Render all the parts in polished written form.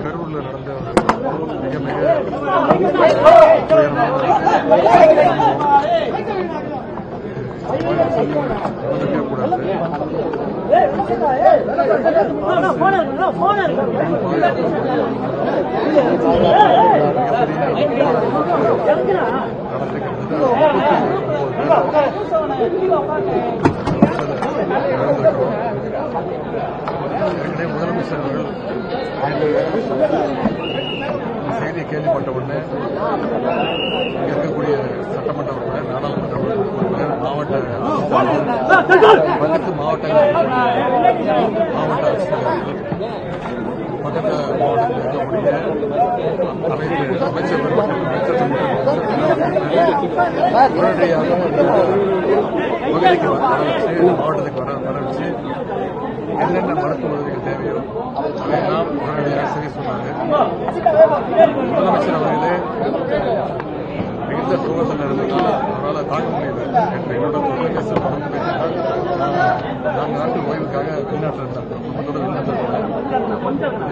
கரூர்ல நடந்த மிக மிக முதலமைச்சர் அவர்கள் செய்தியை கேள்விப்பட்ட உடனே இங்க இருக்கக்கூடிய சட்டமன்ற உறுப்பினர், நாடாளுமன்ற உறுப்பினர், மாவட்ட மாவட்ட ஆட்சித்தலைவர்கள், பக்கத்து மாவட்டத்தில் இருக்கக்கூடிய அனைத்து அமைச்சர்கள் உடனடியாக பகுதிக்கு மாவட்டத்துக்கு வர வச்சு என்னென்ன மருத்துவ உதவிகள் தேவையோ அதையெல்லாம் உடனடியாக சரி சொன்னாங்க. முதலமைச்சர் அவர்களே மிகுந்த சோகத்தில் இருந்ததால் அவரால் தாங்க முடியல. என்னோட தொழில்நுட்ப 4 நாட்கள் ஓய்வுக்காக வெளிநாட்டில் இருந்தார். குடும்பத்தோடு வெளிநாட்டில் இருந்தார்.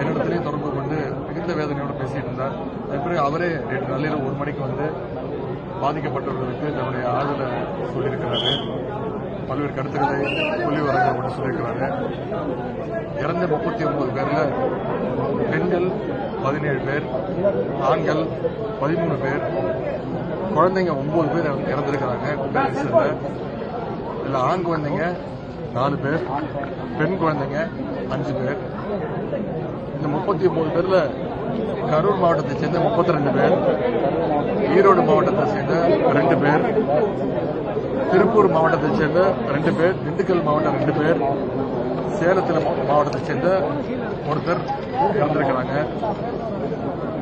என்னிடத்திலேயே தொடர்பு கொண்டு மிகுந்த வேதனையோடு பேசிட்டு இருந்தார். அதன் பிறகு அவரே நேற்று நள்ளிரவு 1 மணிக்கு வந்து பாதிக்கப்பட்டவர்களுக்கு தன்னுடைய ஆறுதலை சொல்லியிருக்கிறாரு. பல்வேறு கருத்துக்களை சொல்லி வராங்க சொல்லியிருக்கிறாரு. இறந்த 39 பேர்ல பெண்கள் 17 பேர், ஆண்கள் 13 பேர், குழந்தைங்க 9 பேர் இறந்திருக்கிறாங்க. இதுல ஆண் குழந்தைங்க 4 பேர், பெண் குழந்தைங்க 5 பேர். இந்த 39 பேர்ல கரூர் மாவட்டத்தை சேர்ந்த 32 பேர், ஈரோடு மாவட்டத்தை சேர்ந்த 2 பேர், திருப்பூர் மாவட்டத்தை சேர்ந்த 2 பேர், திண்டுக்கல் மாவட்டம் 2 பேர், சேலத்தில் மாவட்டத்தை சேர்ந்த ஒருத்தர் இறந்திருக்கிறாங்க.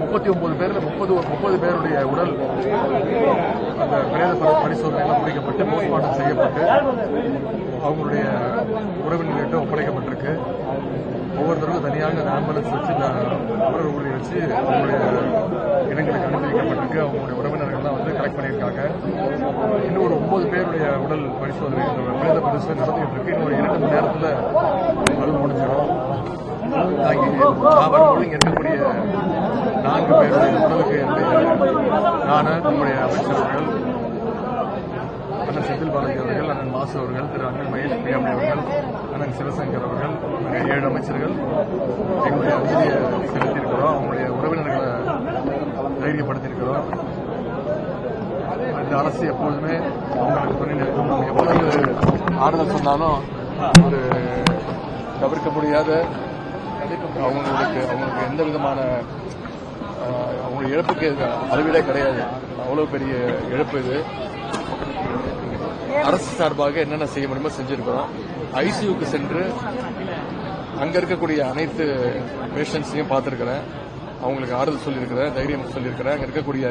39 பேர்ல 30 பேருடைய உடல் அந்த பிரேத பரிசோதனைகள் முடிக்கப்பட்டு போஸ்ட்மார்ட்டம் செய்யப்பட்டு அவங்களுடைய உறவினர்கிட்ட ஒப்படைக்கப்பட்டிருக்கு. ஒவ்வொருத்தருக்கும் தனியாக ஆம்புலன்ஸ் வச்சு உடல் ஊழி வச்சு அவங்களுடைய இடங்களுக்கு அனுப்பி வைக்கப்பட்டிருக்கு. அவங்களுடைய உறவினர்கள்லாம் வந்து கலெக்ட் பண்ணியிருக்காங்க. இன்னும் ஒரு 9 பேருடைய உடல் பரிசோதனை பிரேத பரிசோதனை நடத்திட்டு இருக்கு. இன்னும் ஒரு 2 மணி நேரத்தில் அது முடிஞ்சிடும். வரும்போது இங்க இருக்கக்கூடிய 4 பேருடைய உடலுக்கு நம்முடைய அமைச்சர்கள், அண்ணன் செந்தில் பாலாஜி அவர்கள், அண்ணன் மாசு அவர்கள், திரு அண்ணன் மகேஷ் பிரியாமணி அவர்கள், அண்ணன் சிவசங்கர் அவர்கள், 7 அமைச்சர்கள் எங்களுடைய அஞ்சலியை செலுத்தியிருக்கிறோம். அவங்களுடைய உறவினர்களை தைரியப்படுத்தியிருக்கிறோம். இந்த அரசு எப்போதுமே அவங்களுக்கு துணை நிற்கும். எவ்வளவு ஆறுதல் சொன்னாலும் ஒரு தவிர்க்க முடியாத அவங்களுக்கு எந்த விதமான அவங்களுடைய இழப்புக்கு அளவீடே கிடையாது. அவ்வளவு பெரிய இழப்பு இது. அரசு சார்பாக என்னென்ன செய்ய முடியுமோ செஞ்சிருக்கிறோம். ஐசியூக்கு சென்று அங்க இருக்கக்கூடிய அனைத்து பேஷண்ட்ஸையும் பார்த்திருக்கிறேன். அவங்களுக்கு ஆறுதல் சொல்லியிருக்கிறேன், தைரியம் சொல்லியிருக்கிறேன். அங்க இருக்கக்கூடிய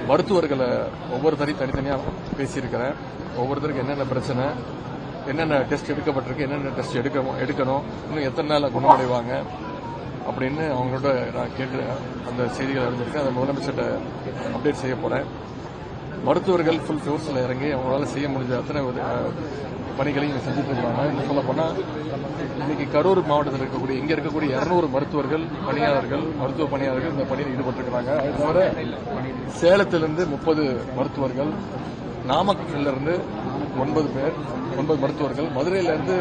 மருத்துவர்களை ஒவ்வொருத்தரையும் தனித்தனியா பேசியிருக்கிறேன். ஒவ்வொருத்தருக்கு என்னென்ன பிரச்சனை, என்னென்ன டெஸ்ட் எடுக்கப்பட்டிருக்கு, என்னென்ன டெஸ்ட் எடுக்கணும், இன்னும் எத்தனை நாள் குணமடைவாங்க அப்படின்னு அவங்களோட நான் கேட்டு அந்த செய்திகள் அறிஞ்சிருக்கேன். அதை முதலமைச்சர்கிட்ட அப்டேட் செய்ய போறேன். மருத்துவர்கள் ஃபுல் ஃபோர்ஸில் இறங்கி அவங்களால செய்ய முடிஞ்ச அத்தனை பணிகளையும் செஞ்சுட்டு இருக்காங்க. இன்னும் சொல்ல போனா இன்னைக்கு கரூர் மாவட்டத்தில் இருக்கக்கூடிய இங்க இருக்கக்கூடிய 200 மருத்துவர்கள் பணியாளர்கள், மருத்துவ பணியாளர்கள் இந்த பணியில் ஈடுபட்டிருக்கிறாங்க. அது தவிர சேலத்திலிருந்து 30 மருத்துவர்கள், நாமக்கல்ல இருந்து 9 மருத்துவர்கள், மதுரையிலிருந்து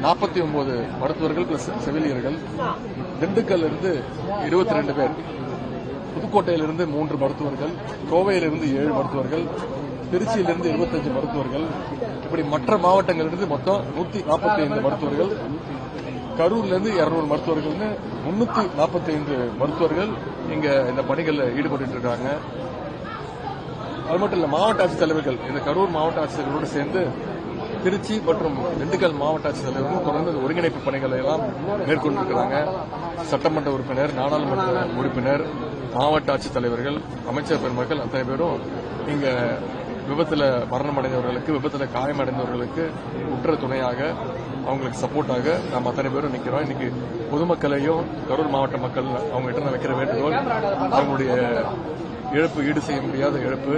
49 மருத்துவர்கள் பிளஸ் செவிலியர்கள், திண்டுக்கல்ல இருந்து 22 பேர், புதுக்கோட்டையிலிருந்து 3 மருத்துவர்கள், கோவையிலிருந்து 7 மருத்துவர்கள், திருச்சியிலிருந்து 25 மருத்துவர்கள், இப்படி மற்ற மாவட்டங்களிலிருந்து மொத்தம் 145 மருத்துவர்கள், கரூர்லேருந்து 200 மருத்துவர்கள், 345 மருத்துவர்கள் இங்க இந்த பணிகளில் ஈடுபட்டு இருக்காங்க. அது மட்டும் இல்ல, மாவட்ட ஆட்சித்தலைவர்கள் இந்த கரூர் மாவட்ட ஆட்சித்தலைவரோடு சேர்ந்து திருச்சி மற்றும் திண்டுக்கல் மாவட்ட ஆட்சித்தலைவர்கள் தொடர்ந்து ஒருங்கிணைப்பு பணிகளை எல்லாம் மேற்கொண்டிருக்கிறாங்க. சட்டமன்ற உறுப்பினர், நாடாளுமன்ற உறுப்பினர், மாவட்ட ஆட்சித்தலைவர்கள், அமைச்சர் பெருமக்கள் அத்தனை பேரும் இங்க விபத்தில் மரணமடைந்தவர்களுக்கு, விபத்தில் காயமடைந்தவர்களுக்கு உற்ற துணையாக, அவங்களுக்கு சப்போர்ட்டாக நாம் அத்தனை பேரும் நிற்கிறோம். இன்னைக்கு பொதுமக்களையும் கரூர் மாவட்ட மக்கள் அவங்ககிட்ட வைக்கிற வேண்டுகோள், அவங்களுடைய இழப்பு ஈடு செய்ய முடியாத இழப்பு.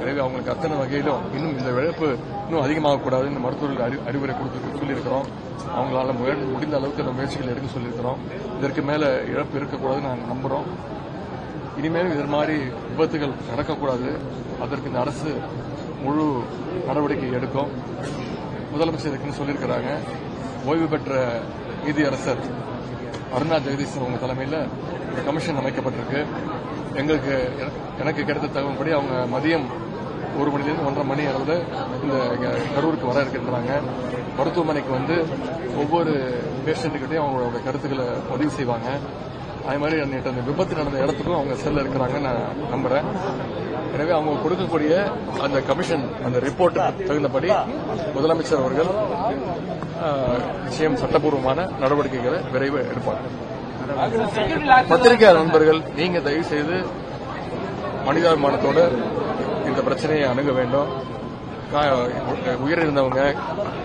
எனவே அவங்களுக்கு அத்தனை வகையிலும் இன்னும் இந்த இழப்பு இன்னும் அதிகமாகக்கூடாதுன்னு மருத்துவர்கள் அறிவுரை கொடுத்து சொல்லியிருக்கிறோம். அவங்களால முடிந்த அளவுக்கு அந்த முயற்சிகள் எடுக்க சொல்லியிருக்கிறோம். இதற்கு மேல இழப்பு இருக்கக்கூடாதுன்னு நாங்கள் நம்புறோம். இனிமேலும் இது மாதிரி விபத்துகள் நடக்கக்கூடாது. அதற்கு இந்த அரசு முழு நடவடிக்கை எடுக்கும். முதலமைச்சர் இதுக்குன்னு சொல்லியிருக்கிறாங்க. ஓய்வு பெற்ற நீதியரசர் அருணா ஜெகதீஷ் அவங்க தலைமையில் இந்த கமிஷன் அமைக்கப்பட்டிருக்கு. எனக்கு கிடைத்த தகவல்படி அவங்க மதியம் 1 மணிலிருந்து 1:30 மணி அளவில் இந்த கரூருக்கு வர இருக்கின்றாங்க. மருத்துவமனைக்கு வந்து ஒவ்வொரு பேஷண்ட்டுக்கிட்டையும் அவங்களோட கருத்துக்களை பதிவு செய்வாங்க. அதே மாதிரி நேற்று அந்த விபத்து நடந்த இடத்துக்கும் அவங்க செல்ல இருக்கிறாங்கன்னு நான் நம்புறேன். எனவே அவங்க கொடுக்கக்கூடிய அந்த கமிஷன் அந்த ரிப்போர்ட் தகுந்தபடி முதலமைச்சர் அவர்கள் நிச்சயம் சட்டப்பூர்வமான நடவடிக்கைகளை விரைவில் எடுப்பார்கள். பத்திரிகை நண்பர்கள், நீங்க தயவு செய்து மனிதாபிமானத்தோட இந்த பிரச்சனையை அணுக வேண்டும். உயிரிழந்தவங்க,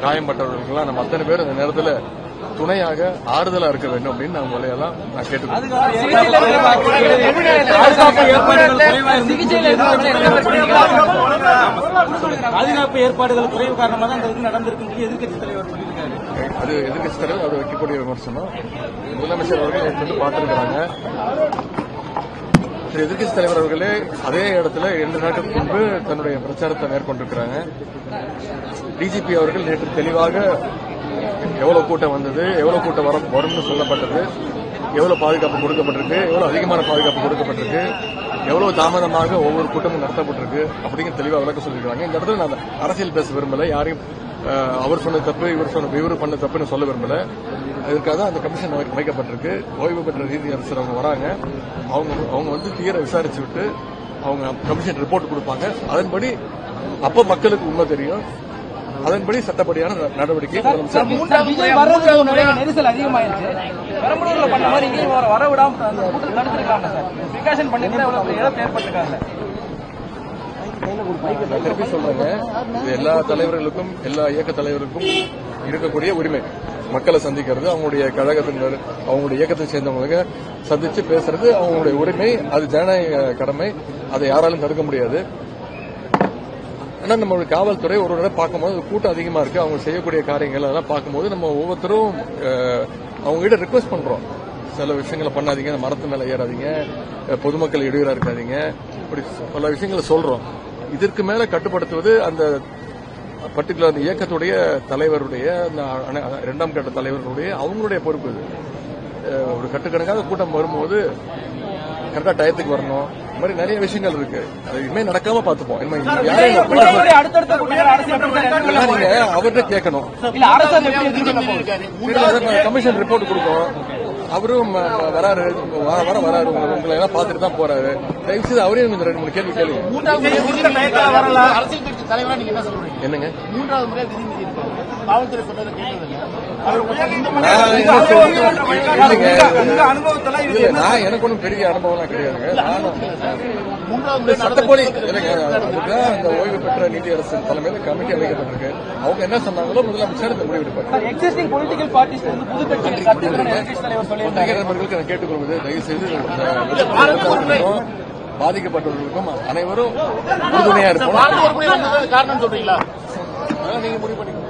காயம்பட்டவர்களுக்கெல்லாம் நம்ம அத்தனை பேர் இந்த நேரத்தில் துணையாக ஆறுதலா இருக்க வேண்டும் அப்படின்னு உங்களையெல்லாம் நான் கேட்டுக்கொள்கிறேன். பாதுகாப்பு ஏற்பாடுகள் குறைவு காரணமாக தான் அந்த நடந்திருக்கு எதிர்க்கட்சித் தலைவர் சொல்லியிருக்காரு. அது எதிர்க்கட்சித் தலைவர் அவர் வைக்கக்கூடிய விமர்சனம். முதலமைச்சர் அவர்கள் வந்து பார்த்திருக்கிறாங்க. எதிர்க்கட்சித் தலைவர் அவர்களே அதே இடத்துல 2 நாட்களுக்கு முன்பு தன்னுடைய பிரச்சாரத்தை மேற்கொண்டிருக்கிறாங்க. டிஜிபி அவர்கள் நேற்று தெளிவாக எவ்வளவு கூட்டம் வந்தது, எவ்வளவு கூட்டம் வரும்னு சொல்லப்பட்டது, எவ்வளவு பாதுகாப்பு கொடுக்கப்பட்டிருக்கு, எவ்வளவு அதிகமான பாதுகாப்பு கொடுக்கப்பட்டிருக்கு, எவ்வளவு தாமதமாக ஒவ்வொரு கூட்டமும் நடத்தப்பட்டிருக்கு அப்படிங்கிற தெளிவாக விளக்க சொல்லியிருக்காங்க. இந்த இடத்துல நான் அரசியல் பேச விரும்பல, யாரையும் அவர் சொன்ன தப்பு இவர் பண்ண தப்புன்னு சொல்ல விரும்பல. அதுக்காக அந்த கமிஷன் அமைக்கப்பட்டிருக்கு. ஓய்வு பெற்ற நீதியரசர் அவங்க வராங்க. அவங்க வந்து தீர விசாரிச்சு விட்டு அவங்க கமிஷன் ரிப்போர்ட் கொடுப்பாங்க. அதன்படி அப்ப மக்களுக்கு உண்மை தெரியும். அதன்படி சட்டப்படியான நடவடிக்கை நெரிசல் அதிகமாயிருச்சு. பெரம்பலூர்ல பண்ண மாதிரி இங்கேயும் வர விடாம தடுத்திருக்காங்க சார். பிரிகாஷன் பண்ணி இழப்பு ஏற்பட்டிருக்காங்க. திருப்பி சொல்றேங்க, இது எல்லா தலைவர்களுக்கும் எல்லா இயக்க தலைவருக்கும் இருக்கக்கூடிய உரிமை. மக்களை சந்திக்கிறது, அவங்களுடைய கழகத்தினர், அவங்களுடைய இயக்கத்தை சேர்ந்தவங்க சந்திச்சு பேசுறது அவங்களுடைய உரிமை. அது ஜனநாயக கடமை. அதை யாராலும் தடுக்க முடியாது. ஆனா நம்மளுடைய காவல்துறை ஒரு நேரம் பார்க்கும்போது கூட்டம் அதிகமா இருக்கு, அவங்க செய்யக்கூடிய காரியங்கள் அதெல்லாம் பார்க்கும்போது நம்ம ஒவ்வொருத்தரும் அவங்க கிட்ட ரிக்வெஸ்ட் பண்றோம். சில விஷயங்களை பண்ணாதீங்க, மரத்து மேல ஏறாதீங்க, பொதுமக்கள் இடையூறா இருக்காதீங்க, இப்படி பல விஷயங்களை சொல்றோம். இதற்கு மேல கட்டுப்படுத்துவது அந்த பர்டிகுலர் அந்த இயக்கத்துடைய தலைவருடைய, 2ஆம் கட்ட தலைவர்களுடைய அவங்களுடைய பொறுப்பு. இது ஒரு கட்டுக்கணக்காக கூட்டம் வரும்போது கரெக்டா டயத்துக்கு வரணும். இந்த மாதிரி நிறைய விஷயங்கள் இருக்கு. அது இனிமே நடக்காம பாத்துப்போம். நீங்க அவர்கிட்ட கேட்கணும். கமிஷன் ரிப்போர்ட் கொடுக்கும். அவரும் வராரு, உங்களை எல்லாம் பாத்துட்டு தான் போறாரு. தயவு செய்து அவரையும் 2-3 கேள்வி கேளுங்க. அரசியல் கட்சி தலைவரா நீங்க என்ன சொல்றீங்க? என்னங்க 3வது முறை காவல்துறை சொன்னதை கேட்டதில்லை. நான் எனக்கு ஒன்றும் பெரிய அனுபவம்லாம் கிடையாதுங்க. நானும் சட்டப்படி அதுதான் இந்த ஓய்வு பெற்ற நீதியரசர் தலைமையில் கமிட்டி அமைக்கப்பட்டிருக்கு. அவங்க என்ன சொன்னாங்களோ முதலமைச்சர் இந்த முடிவெடுப்பார். நண்பர்களுக்கு நான் கேட்டுக்கொள்வது, தயவு செய்து பாதிக்கப்பட்டவர்களுக்கும் அனைவரும் உறுதுணையா இருக்கும். காரணம் சொல்றீங்களா? நீங்க முடிவு பண்ணிக்கணும்.